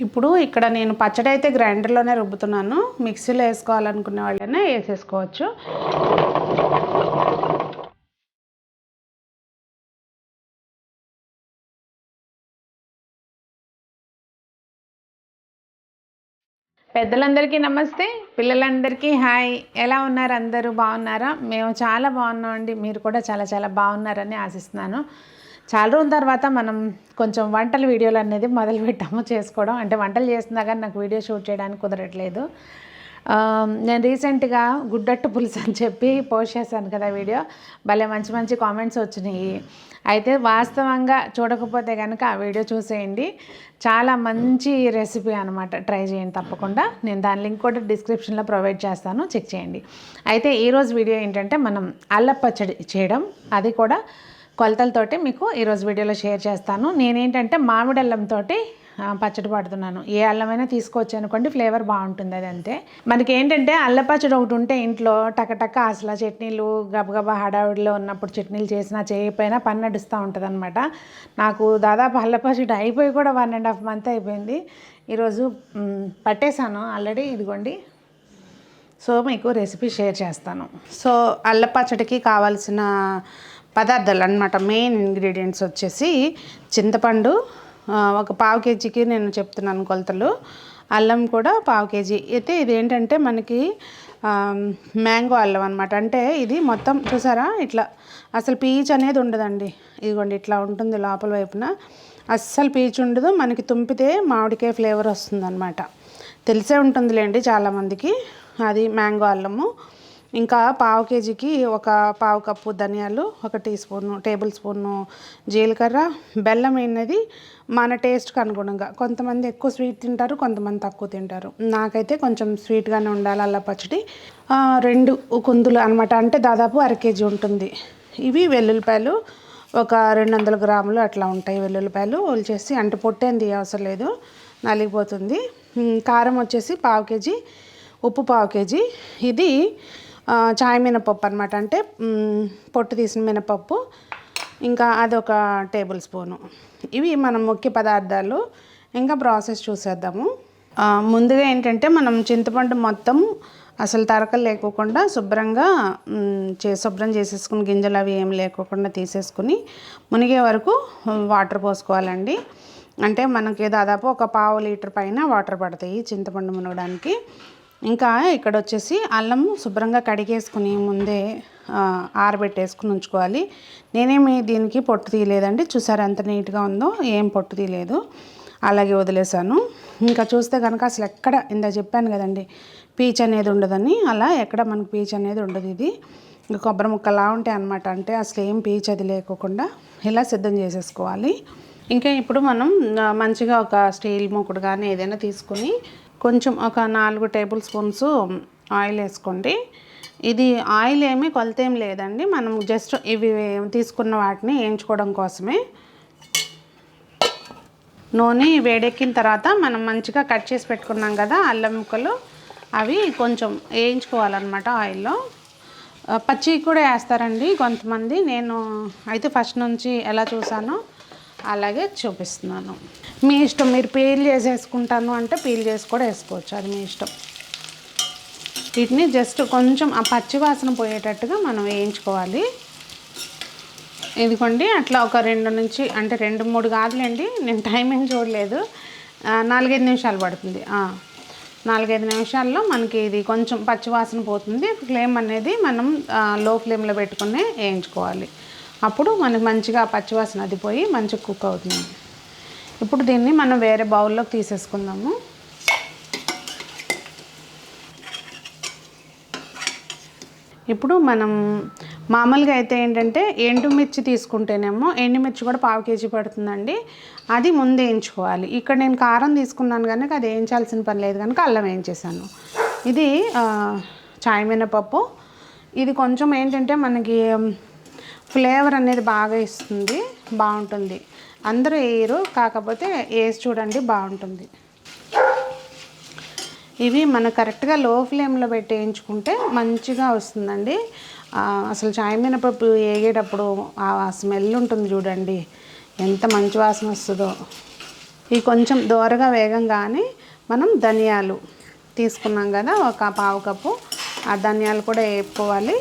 ఇప్పుడు ఇక్కడ నేను పచ్చడి అయితే గ్రైండర్లోనే రుబ్బుతున్నాను. మిక్సీలో వేసుకోవాలనుకునే వాళ్ళనే వేసేసుకోవచ్చు. పెద్దలందరికీ నమస్తే, పిల్లలందరికీ హాయ్. ఎలా ఉన్నారు? అందరూ బాగున్నారా? మేము చాలా బాగున్నామండి. మీరు కూడా చాలా చాలా బాగున్నారని ఆశిస్తున్నాను. చాలా రోజుల తర్వాత మనం కొంచెం వంటల వీడియోలు అనేది మొదలుపెట్టాము చేసుకోవడం. అంటే వంటలు చేస్తున్నా కానీ నాకు వీడియో షూట్ చేయడానికి కుదరట్లేదు. నేను రీసెంట్గా గుడ్డట్టు పులుసు అని చెప్పి పోస్ట్ చేశాను కదా వీడియో. భలే మంచి మంచి కామెంట్స్ వచ్చినాయి. అయితే వాస్తవంగా చూడకపోతే కనుక ఆ వీడియో చూసేయండి. చాలా మంచి రెసిపీ అనమాట. ట్రై చేయండి తప్పకుండా. నేను దాని లింక్ కూడా డిస్క్రిప్షన్లో ప్రొవైడ్ చేస్తాను, చెక్ చేయండి. అయితే ఈరోజు వీడియో ఏంటంటే మనం అల్లం పచ్చడి చేయడం, అది కూడా కొలతలతోటి మీకు ఈరోజు వీడియోలో షేర్ చేస్తాను. నేనేంటంటే మామిడి అల్లంతో పచ్చడి పడుతున్నాను. ఏ అల్లమైనా తీసుకోవచ్చు అనుకోండి, ఫ్లేవర్ బాగుంటుంది. అది అంతే. మనకి ఏంటంటే అల్ల పచ్చడి ఒకటి ఉంటే ఇంట్లో టకటక అసలు చట్నీలు గబగబా హడావిడిలో ఉన్నప్పుడు చట్నీలు చేసినా చేయకపోయినా పని నడుస్తూ ఉంటుంది అనమాట. నాకు దాదాపు అల్ల పచ్చడి అయిపోయి కూడా 1.5 month అయిపోయింది. ఈరోజు పట్టేశాను ఆల్రెడీ. ఇదిగోండి, సో మీకు రెసిపీ షేర్ చేస్తాను. సో అల్ల పచ్చడికి కావాల్సిన పదార్థాలు అన్నమాట, మెయిన్ ఇంగ్రీడియంట్స్ వచ్చేసి చింతపండు ఒక 1/4 kgకి నేను చెప్తున్నాను కొలతలు. అల్లం కూడా 1/4 kg. అయితే ఇది ఏంటంటే మనకి మ్యాంగో అల్లం అనమాట. అంటే ఇది మొత్తం చూసారా, ఇట్లా అసలు పీచు అనేది ఉండదండి. ఇదిగోండి ఇట్లా ఉంటుంది లోపల వైపున, అస్సలు పీచు ఉండదు. మనకి తుంపితే మామిడికాయ ఫ్లేవర్ వస్తుందన్నమాట. తెలిసే ఉంటుందిలేండి చాలామందికి. అది మ్యాంగో అల్లము. ఇంకా 1/4 kgకి ఒక 1/4 కప్పు ధనియాలు, 1 టేబుల్ స్పూను జీలకర్ర, బెల్లం అనేది మన టేస్ట్కి అనుగుణంగా. కొంతమంది ఎక్కువ స్వీట్ తింటారు, కొంతమంది తక్కువ తింటారు. నాకైతే కొంచెం స్వీట్గానే ఉండాలి అల్ల పచ్చడి. 2 కుందులు అనమాట, అంటే దాదాపు 1/2 kg ఉంటుంది. ఇవి వెల్లుల్లిపాయలు ఒక 200 గ్రాములు అట్లా ఉంటాయి. వెల్లుల్లిపాయలు ఒలిచేసి, అంటే పొట్టేం అవసరం లేదు, నలిగిపోతుంది. కారం వచ్చేసి 1/4 kg, ఉప్పు 1/4 kg. ఇది చాయ్ మినపప్పు అనమాట, అంటే పొట్టు తీసిన మినపప్పు, ఇంకా అదొక టేబుల్ స్పూను. ఇవి మనం ముఖ్య పదార్థాలు. ఇంకా ప్రాసెస్ చూసేద్దాము. ముందుగా ఏంటంటే మనం చింతపండు మొత్తం అసలు తరకలు లేకోకుండా శుభ్రంగా శుభ్రం చేసేసుకుని, గింజలు అవి ఏం లేకోకుండా తీసేసుకుని మునిగే వరకు వాటర్ పోసుకోవాలండి. అంటే మనకి దాదాపు ఒక 1/2 లీటర్ పైన వాటర్ పడతాయి చింతపండు మునగడానికి. ఇంకా ఇక్కడ వచ్చేసి అల్లం శుభ్రంగా కడిగేసుకుని ముందే ఆరబెట్టేసుకుని ఉంచుకోవాలి. నేనేమి దీనికి పొట్టు తీయలేదండి. చూసారు ఎంత నీట్గా ఉందో, ఏం పొట్టు తీయలేదు, అలాగే వదిలేసాను. ఇంకా చూస్తే కనుక అసలు ఎక్కడ, ఇందా చెప్పాను కదండి పీచ్ అనేది ఉండదని, అలా ఎక్కడ మనకు పీచ్ అనేది ఉండదు. ఇది ఇంకా కొబ్బరి ముక్కలా ఉంటాయి అనమాట. అంటే అసలు ఏం పీచ్ అది లేకోకుండా ఇలా సిద్ధం చేసేసుకోవాలి. ఇంకా ఇప్పుడు మనం మంచిగా ఒక స్టీల్ మూకుడు కానీ ఏదైనా తీసుకొని కొంచెం ఒక 4 టేబుల్ స్పూన్స్ ఆయిల్ వేసుకోండి. ఇది ఆయిల్ ఏమీ కొలత ఏం లేదండి, మనం జస్ట్ ఇవి తీసుకున్న వాటిని వేయించుకోవడం కోసమే. నూనె వేడెక్కిన తర్వాత మనం మంచిగా కట్ చేసి పెట్టుకున్నాం కదా అల్లం ముక్కలు, అవి కొంచెం వేయించుకోవాలన్నమాట ఆయిల్లో. పచ్చి కూడా వేస్తారండి కొంతమంది. నేను అయితే ఫస్ట్ నుంచి ఎలా చూసానో అలాగే చూపిస్తున్నాను. మీ ఇష్టం, మీరు పీల్ చేసేసుకుంటాను అంటే పీల్ చేసి కూడా వేసుకోవచ్చు, అది మీ ఇష్టం. వీటిని జస్ట్ కొంచెం ఆ పచ్చి వాసన పోయేటట్టుగా మనం వేయించుకోవాలి. ఇదిగోండి అట్లా ఒక 2 నుంచి, అంటే 2-3 కాదులేండి, నేను టైం ఏం చూడలేదు, 4-5 నిమిషాలు పడుతుంది. 4-5 నిమిషాల్లో మనకి ఇది కొంచెం పచ్చి వాసన పోతుంది. ఫ్లేమ్ అనేది మనం లో ఫ్లేమ్లో పెట్టుకుని వేయించుకోవాలి. అప్పుడు మనకి మంచిగా పచ్చివాసన అది పోయి మంచిగా కుక్ అవుతుంది. ఇప్పుడు దీన్ని మనం వేరే బౌల్లోకి తీసేసుకుందాము. ఇప్పుడు మనం మామూలుగా అయితే ఏంటంటే ఎండుమిర్చి తీసుకుంటేనేమో ఎండుమిర్చి కూడా 1/4 kg పడుతుందండి. అది ముందు వేయించుకోవాలి. ఇక్కడ నేను కారం తీసుకున్నాను కనుక అది వేయించాల్సిన పని లేదు కనుక అల్లం వేయించేసాను. ఇది చాయ్ మినపప్పు. ఇది కొంచెం ఏంటంటే మనకి ఫ్లేవర్ అనేది బాగా ఇస్తుంది, బాగుంటుంది. అందరూ వేయరు, కాకపోతే వేసి చూడండి బాగుంటుంది. ఇవి మనం కరెక్ట్గా లో ఫ్లేమ్లో పెట్టి వేయించుకుంటే మంచిగా వస్తుందండి. అసలు చాయ్ మినపప్పు వేగేటప్పుడు ఆ స్మెల్ ఉంటుంది చూడండి, ఎంత మంచి వాసన వస్తుందో. ఇవి కొంచెం దోరగా వేగంగానే మనం ధనియాలు తీసుకున్నాం కదా, ఒక పావు కప్పు ఆ ధనియాలు కూడా వేపుకోవాలి.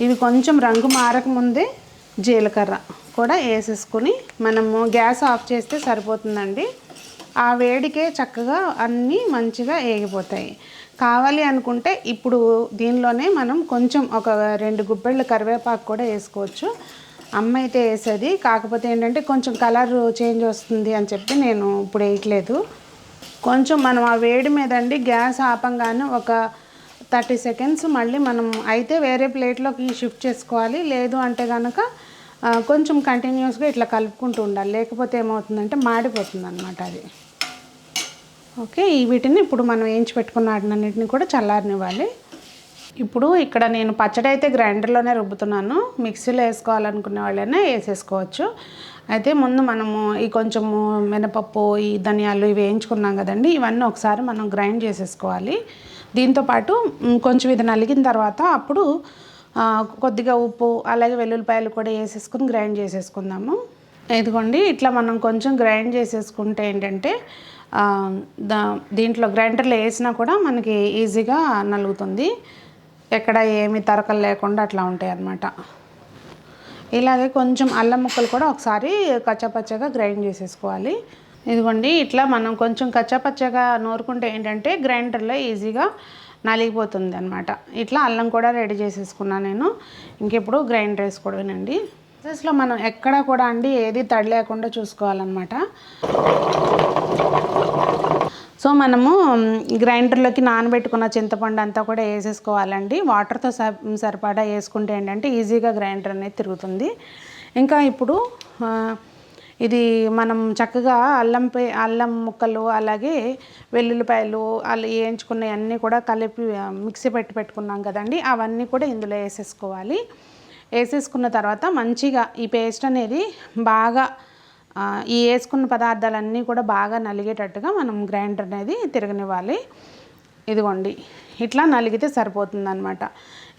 ఇవి కొంచెం రంగు మారకముందే జీలకర్ర కూడా వేసేసుకుని మనము గ్యాస్ ఆఫ్ చేస్తే సరిపోతుందండి. ఆ వేడికే చక్కగా అన్నీ మంచిగా వేగిపోతాయి. కావాలి అనుకుంటే ఇప్పుడు దీనిలోనే మనం కొంచెం ఒక 2 గుప్పెళ్ళు కరివేపాకు కూడా వేసుకోవచ్చు. అమ్మ అయితే వేసేది, కాకపోతే ఏంటంటే కొంచెం కలర్ చేంజ్ వస్తుంది అని చెప్పి నేను ఇప్పుడు వేయట్లేదు. కొంచెం మనం ఆ వేడి మీద అండి గ్యాస్ ఆపంగానే ఒక 30 సెకండ్స్ మళ్ళీ మనం అయితే వేరే ప్లేట్లోకి షిఫ్ట్ చేసుకోవాలి. లేదు అంటే కనుక కొంచెం కంటిన్యూస్గా ఇట్లా కలుపుకుంటూ ఉండాలి, లేకపోతే ఏమవుతుందంటే మాడిపోతుంది అన్నమాట అది. ఓకే, వీటిని ఇప్పుడు మనం వేయించి పెట్టుకున్న వాటినన్నింటినీ కూడా చల్లారనివ్వాలి. ఇప్పుడు ఇక్కడ నేను పచ్చడి అయితే గ్రైండర్లోనే రుబ్బుతున్నాను. మిక్సీలో వేసుకోవాలనుకునే వాళ్ళైనా వేసేసుకోవచ్చు. అయితే ముందు మనము ఈ కొంచెము మినపప్పు, ఈ ధనియాలు ఇవి వేయించుకున్నాం కదండి, ఇవన్నీ ఒకసారి మనం గ్రైండ్ చేసేసుకోవాలి. దీంతోపాటు కొంచెం ఇది నలిగిన తర్వాత అప్పుడు కొద్దిగా ఉప్పు అలాగే వెల్లుల్లిపాయలు కూడా వేసేసుకుని గ్రైండ్ చేసేసుకుందాము. ఇదిగోండి, ఇట్లా మనం కొంచెం గ్రైండ్ చేసేసుకుంటే ఏంటంటే దీంట్లో గ్రైండర్లో వేసినా కూడా మనకి ఈజీగా నలుగుతుంది, ఎక్కడ ఏమి తరకలు లేకుండా అట్లా ఉంటాయి అన్నమాట. ఇలాగే కొంచెం అల్లం ముక్కలు కూడా ఒకసారి కచ్చాపచ్చగా గ్రైండ్ చేసేసుకోవాలి. ఇదిగోండి, ఇట్లా మనం కొంచెం కచ్చాపచ్చగా నూరుకుంటే ఏంటంటే గ్రైండర్లో ఈజీగా నలిగిపోతుంది అన్నమాట. ఇట్లా అల్లం కూడా రెడీ చేసేసుకున్నాను నేను. ఇంకెప్పుడు గ్రైండర్ వేసుకోవడమేనండి. ప్రాసెస్లో మనం ఎక్కడ కూడా అండి ఏది తడి లేకుండా చూసుకోవాలన్నమాట. సో మనము గ్రైండర్లోకి నానబెట్టుకున్న చింతపండు అంతా కూడా వేసేసుకోవాలండి. వాటర్తో సరిపడా వేసుకుంటే ఏంటంటే ఈజీగా గ్రైండర్ అనేది తిరుగుతుంది. ఇంకా ఇప్పుడు ఇది మనం చక్కగా అల్లం ముక్కలు అలాగే వెల్లుల్లిపాయలు అలా వేయించుకున్నవన్నీ కూడా కలిపి మిక్సీ పెట్టుకున్నాం కదండి, అవన్నీ కూడా ఇందులో వేసేసుకోవాలి. వేసేసుకున్న తర్వాత మంచిగా ఈ పేస్ట్ అనేది బాగా ఈ వేసుకున్న పదార్థాలన్నీ కూడా బాగా నలిగేటట్టుగా మనం గ్రైండర్ అనేది తిరగనివ్వాలి. ఇదిగోండి, ఇట్లా నలిగితే సరిపోతుంది అనమాట.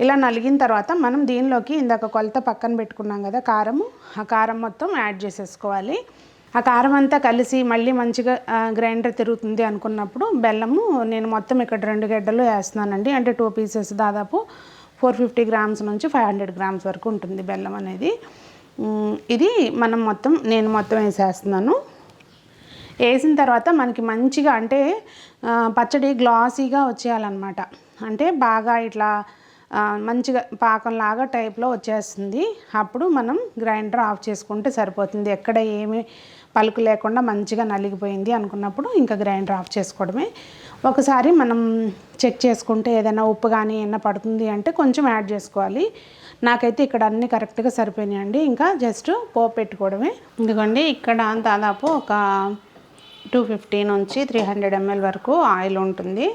ఇలా నలిగిన తర్వాత మనం దీనిలోకి ఇందాక కొలత పక్కన పెట్టుకున్నాం కదా కారము, ఆ కారం మొత్తం యాడ్ చేసేసుకోవాలి. ఆ కారం అంతా కలిసి మళ్ళీ మంచిగా గ్రైండర్ తిరుగుతుంది అనుకున్నప్పుడు బెల్లము నేను మొత్తం ఇక్కడ 2 గడ్డలు వేస్తున్నానండి. అంటే 2 పీసెస్ దాదాపు 450 గ్రామ్స్ నుంచి 500 గ్రామ్స్ వరకు ఉంటుంది బెల్లం అనేది. ఇది నేను మొత్తం వేసేస్తున్నాను. వేసిన తర్వాత మనకి మంచిగా అంటే పచ్చడి గ్లాసీగా వచ్చేయాలన్నమాట. అంటే బాగా ఇట్లా మంచిగా పాకంలాగా టైప్లో వచ్చేస్తుంది. అప్పుడు మనం గ్రైండర్ ఆఫ్ చేసుకుంటే సరిపోతుంది. ఎక్కడ ఏమి పలుకు లేకుండా మంచిగా నలిగిపోయింది అనుకున్నప్పుడు ఇంకా గ్రైండర్ ఆఫ్ చేసుకోవడమే. ఒకసారి మనం చెక్ చేసుకుంటే ఏదైనా ఉప్పు కానీ ఏమైనా పడుతుంది అంటే కొంచెం యాడ్ చేసుకోవాలి. నాకైతే ఇక్కడ అన్నీ కరెక్ట్గా సరిపోయినాయండి. ఇంకా జస్ట్ పోపు పెట్టుకోవడమే. ఎందుకండి ఇక్కడ దాదాపు ఒక 250 నుంచి 300 ml వరకు ఆయిల్ ఉంటుంది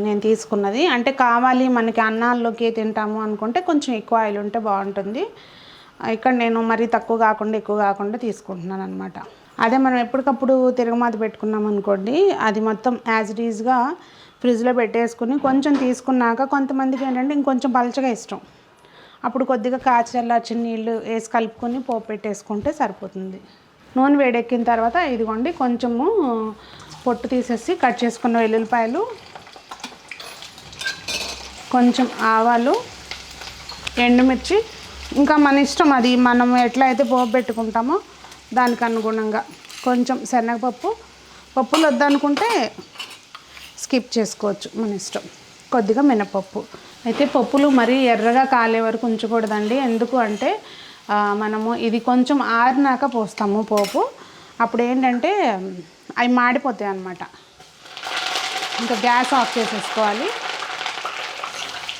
నేను తీసుకున్నది. అంటే కావాలి మనకి అన్నాల్లోకి తింటాము అనుకుంటే కొంచెం ఎక్కువ ఆయిల్ ఉంటే బాగుంటుంది. ఇక్కడ నేను మరీ తక్కువ కాకుండా ఎక్కువ కాకుండా తీసుకుంటున్నాను అనమాట. అదే మనం ఎప్పటికప్పుడు తిరగమాత పెట్టుకున్నాం అనుకోండి, అది మొత్తం యాజ్ ఇట్ ఈజ్గా ఫ్రిడ్జ్లో పెట్టేసుకుని కొంచెం తీసుకున్నాక కొంతమందికి ఏంటంటే ఇంకొంచెం పలచగా ఇష్టం, అప్పుడు కొద్దిగా చల్లార్చిన నీళ్ళు వేసి కలుపుకొని పోపు పెట్టేసుకుంటే సరిపోతుంది. నూనె వేడెక్కిన తర్వాత ఇదిగోండి కొంచెము పొట్టు తీసేసి కట్ చేసుకున్న వెల్లుల్లిపాయలు, కొంచెం ఆవాలు, ఎండుమిర్చి, ఇంకా మన ఇష్టం అది మనం ఎట్లా అయితే పోపు పెట్టుకుంటామో దానికి అనుగుణంగా కొంచెం శనగపప్పు, పప్పులు వద్దనుకుంటే స్కిప్ చేసుకోవచ్చు మన ఇష్టం, కొద్దిగా మినపప్పు. అయితే పప్పులు మరీ ఎర్రగా కాలే వరకు ఉంచకూడదండి. ఎందుకు అంటే మనము ఇది కొంచెం ఆరినాక పోస్తాము పోపు, అప్పుడు ఏంటంటే అవి మాడిపోతాయి అన్నమాట. ఇంకా గ్యాస్ ఆఫ్ చేసేసుకోవాలి.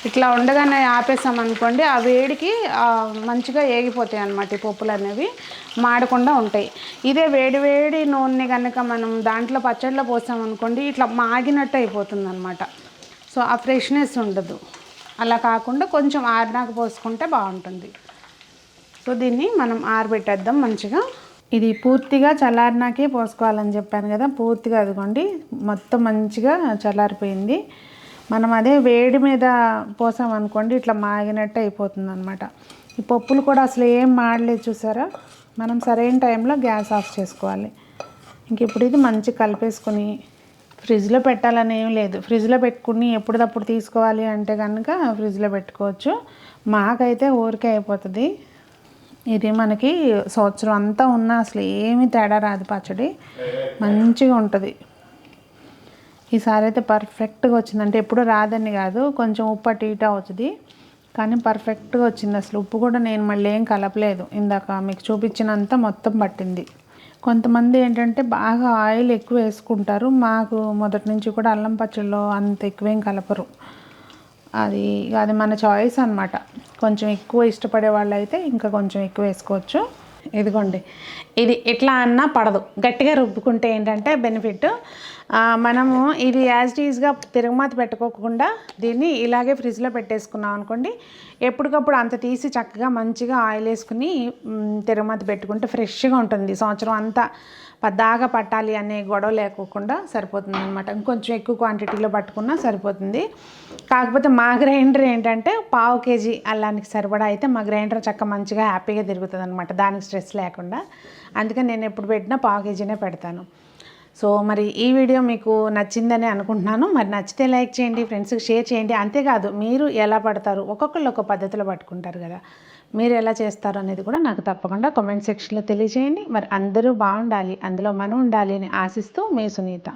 ఇట్లా ఉండగానే ఆపేసామనుకోండి ఆ వేడికి మంచిగా ఏగిపోతాయి అన్నమాట. ఈ పప్పులు అనేవి మాడకుండా ఉంటాయి. ఇదే వేడి నూనె కనుక మనం దాంట్లో పచ్చడిలో పోసామనుకోండి ఇట్లా మాగినట్టు అయిపోతుంది అన్నమాట. సో ఆ ఫ్రెష్నెస్ ఉండదు. అలా కాకుండా కొంచెం ఆరినాక పోసుకుంటే బాగుంటుంది. సో దీన్ని మనం ఆరబెట్టేద్దాం మంచిగా. ఇది పూర్తిగా చల్లారినాకే పోసుకోవాలని చెప్పాను కదా, పూర్తిగా అదిగోండి మొత్తం మంచిగా చల్లారిపోయింది. మనం అదే వేడి మీద పోసామనుకోండి ఇట్లా మాగినట్టు అయిపోతుంది అనమాట. ఈ పప్పులు కూడా అసలు ఏం మాడలేదు చూసారా. మనం సరైన టైంలో గ్యాస్ ఆఫ్ చేసుకోవాలి. ఇంక ఇప్పుడు ఇది మంచి కలిపేసుకొని ఫ్రిడ్జ్లో పెట్టాలని ఏం లేదు. ఫ్రిడ్జ్లో పెట్టుకుని ఎప్పుడప్పుడు తీసుకోవాలి అంటే కనుక ఫ్రిడ్జ్లో పెట్టుకోవచ్చు. మాకైతే ఊరికే అయిపోతుంది. ఇది మనకి సంవత్సరం అంతా ఉన్నా అసలు ఏమీ తేడా రాదు. పచ్చడి మంచిగా ఉంటుంది. ఈసారి అయితే పర్ఫెక్ట్గా వచ్చింది. అంటే ఎప్పుడు రాదని కాదు, కొంచెం ఉప్పు అటు ఇటు అవుతుంది, కానీ పర్ఫెక్ట్గా వచ్చింది. అసలు ఉప్పు కూడా నేను మళ్ళీ ఏం కలపలేదు. ఇందాక మీకు చూపించినంత మొత్తం పట్టింది. కొంతమంది ఏంటంటే బాగా ఆయిల్ ఎక్కువ వేసుకుంటారు. మాకు మొదటి నుంచి కూడా అల్లం పచ్చడిలో అంత ఎక్కువేం కలపరు. అది మన చాయిస్ అన్నమాట. కొంచెం ఎక్కువ ఇష్టపడే వాళ్ళు అయితే ఇంకా కొంచెం ఎక్కువ వేసుకోవచ్చు. ఇదిగోండి, ఇది ఎట్లా అన్నా పడదు. గట్టిగా రుబ్బుకుంటే ఏంటంటే బెనిఫిట్, మనము ఇది యాజ్ ఈజ్గా తిరగమాత పెట్టుకోకుండా దీన్ని ఇలాగే ఫ్రిడ్జ్లో పెట్టేసుకున్నాం అనుకోండి, ఎప్పటికప్పుడు అంత తీసి చక్కగా మంచిగా ఆయిల్ వేసుకుని తిరగమాత పెట్టుకుంటే ఫ్రెష్గా ఉంటుంది. సంవత్సరం అంతా పద్దాగా పట్టాలి అనే గొడవ లేకోకుండా సరిపోతుంది అనమాట. ఇంకొంచెం ఎక్కువ క్వాంటిటీలో పట్టుకున్నా సరిపోతుంది. కాకపోతే మా గ్రైండర్ ఏంటంటే 1/2 kg అల్లానికి సరిపడా అయితే మా గ్రైండర్ చక్క మంచిగా హ్యాపీగా తిరుగుతుంది అనమాట, దానికి స్ట్రెస్ లేకుండా. అందుకని నేను ఎప్పుడు పెట్టినా 1/2 kgనే పెడతాను. సో మరి ఈ వీడియో మీకు నచ్చిందని అనుకుంటున్నాను. మరి నచ్చితే లైక్ చేయండి, ఫ్రెండ్స్కి షేర్ చేయండి. అంతేకాదు మీరు ఎలా పడతారు, ఒక్కొక్కళ్ళు ఒక పద్ధతిలో పట్టుకుంటారు కదా, మీరు ఎలా చేస్తారు అనేది కూడా నాకు తప్పకుండా కామెంట్ సెక్షన్లో తెలియజేయండి. మరి అందరూ బాగుండాలి, అందులో మనం ఉండాలి అని ఆశిస్తూ మీ సునీత.